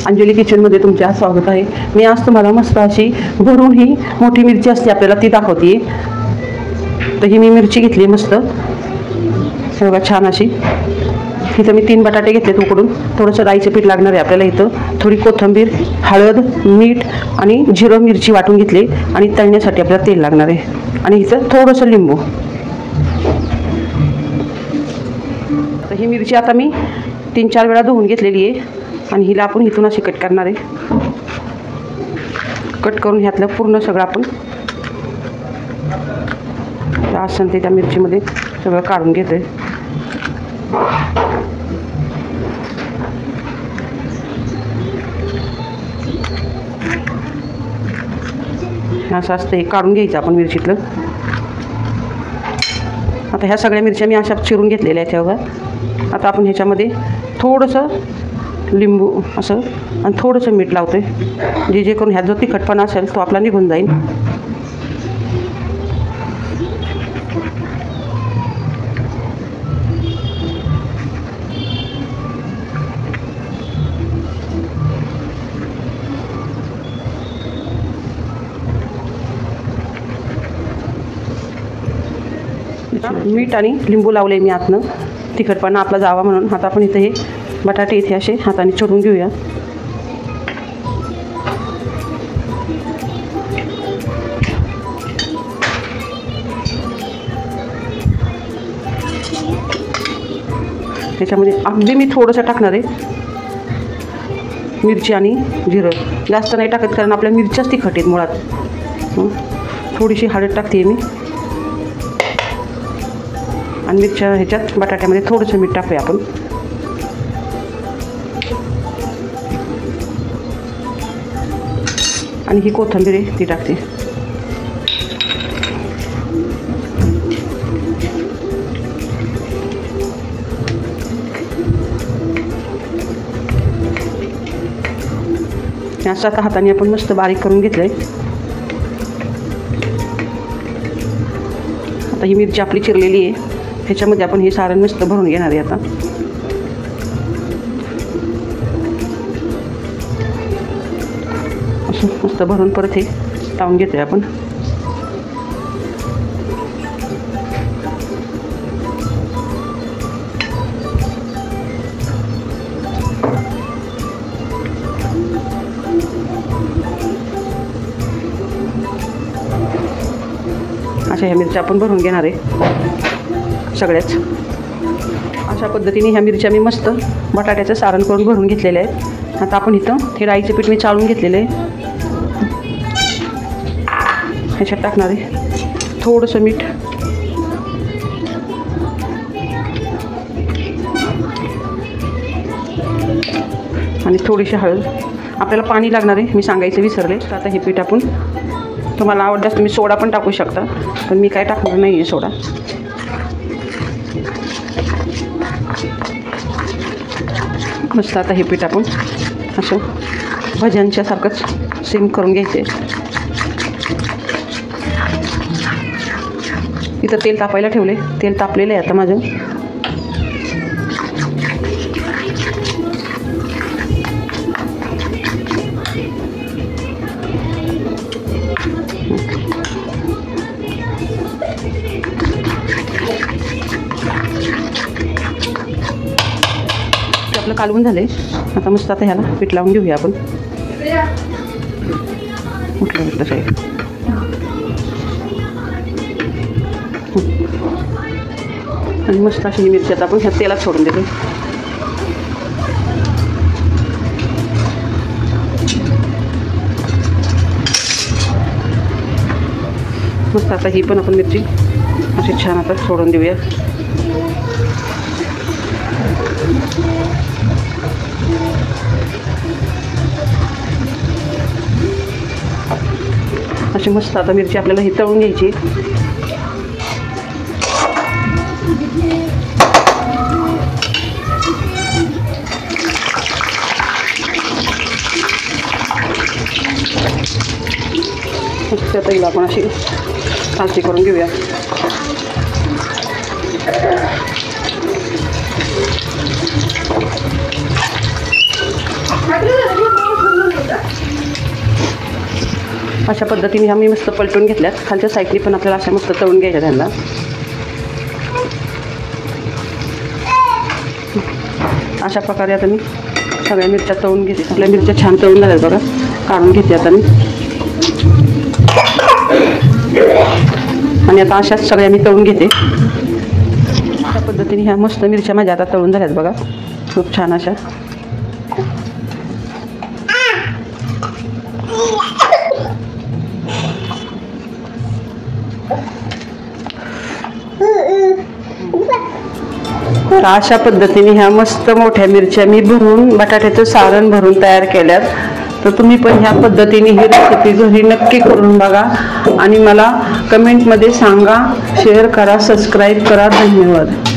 अंजली किचनमध्ये तुमच्या स्वागत आहे। मी आज तुम्हाला मस्त अशी भरून ही मोठी मिरची असते आपल्याला ती दाखवते। तर ही मी मिरची घेतली मस्त, हे बघा छान अशी। इथं मी 3 बटाटे घेतलेत उकडून, थोडंसं राईचं पीठ लागणार आहे आपल्याला। इथं थोडी कोथिंबीर, हळद, मीठ आणि जिरं मिरची वाटून घेतली आणि तळण्यासाठी आपल्याला तेल लागणार आहे आणि इथं थोडंसं लिंबू। तर ही मिरची आता मी 3-4 वेळा धुवून घेतलेली आहे आणि हिला आपण इथून अशी कट करणार आहे। कट करून ह्यातलं पूर्ण सगळं आपण असं ते त्या मिरचीमध्ये सगळं काढून घेतोय। असं असतं हे काढून घ्यायचं आपण मिरचीतलं। आता ह्या सगळ्या मिरच्या मी अशा चिरून घेतलेल्या आहेत तेव्हा। आता आपण ह्याच्यामध्ये थोडंसं लिंबू असं आणि थोडंसं मीठ लावतोय, जे करून ह्यात जो तिखटपणा असेल तो आपला निघून जाईल। मीठ आणि लिंबू लावले मी आतनं, तिखटपणा आपला जावा म्हणून। आता आपण इथे हे बटाटे इथे असे हाताने चिरून घेऊया। त्याच्यामध्ये अगदी मी थोडंसं टाकणार आहे मिरची आणि जिरं, जास्त नाही टाकत कारण आपल्या मिरच्याच तिखट आहेत मुळात। थोडीशी हळद टाकते मी आणि मिरच्या ह्याच्यात बटाट्यामध्ये थोडंसं मीठ टाकूया आपण। आणि ही कोथिंबीर आहे ती टाकते। असं आता हाताने आपण मस्त बारीक करून घेतलंय। आता ही मिरची आपली चिरलेली आहे, ह्याच्यामध्ये आपण हे सारण मस्त भरून घेणार आहे। आता असं मस्त भरून परत हे लावून घेतोय आपण। अशा ह्या मिरच्या आपण भरून घेणार आहे सगळ्याच। अशा पद्धतीने ह्या मिरच्या मी मस्त बटाट्याचं सारण करून भरून घेतलेले आहेत। आता आपण इथं हे राईचं पीठ मी चाळून घेतलेलं आहे, ह्याच्यात टाकणार आहे थोडंसं मीठ आणि थोडीशी हळद। आपल्याला पाणी लागणार आहे, मी सांगायचं विसरले। तर आता हे पीठ आपण, तुम्हाला आवडल्यास तुम्ही सोडा पण टाकू शकता, पण मी काय टाकणार नाही आहे सोडा। मस्त आता हे पीठ आपण असं भज्यांच्या सारखंच सेम करून घ्यायचे। इथं तेल तापायला ठेवले, तेल तापलेलं आहे आता माझं। आपलं कालवून झाले, आता मस्त आता ह्याला पीठ लावून घेऊया आपण। उठलं साईड आणि मस्त अशी ही मिरची आता आपण ह्या तेलात सोडून देतो। मस्त आता ही पण आपण मिरची अशी छान आता सोडून देऊया। अशी मस्त आता मिरची आपल्याला ही तळून घ्यायची। आता हिला आपण अशी चालती करून घेऊया। अशा पद्धतीने ह्या मी मस्त पलटून घेतल्यात. खालच्या साईडनी पण आपल्याला अशा मस्त तळून घ्यायच्या त्यांना. अशा प्रकारे आता मी सगळ्या मिरच्या तळून घेते. आपल्या मिरच्या छान तळून झाल्यात बघा. काढून घेते आता मी. आणि आता अशाच सगळ्या मी तळून घेते. अशा पद्धतीने ह्या मस्त मिरच्या माझ्या आता तळून झाल्यात बघा. खूप छान अशा. तर अशा पद्धतीने ह्या मस्त मोठ्या मिरच्या मी भरून बटाट्याचं सारण भरून तयार केल्यात. तर तुम्ही पण ह्या पद्धतीने ही रेसिपी घरी नक्की करून बघा आणि मला कमेंटमध्ये सांगा. शेअर करा, सबस्क्राईब करा. धन्यवाद.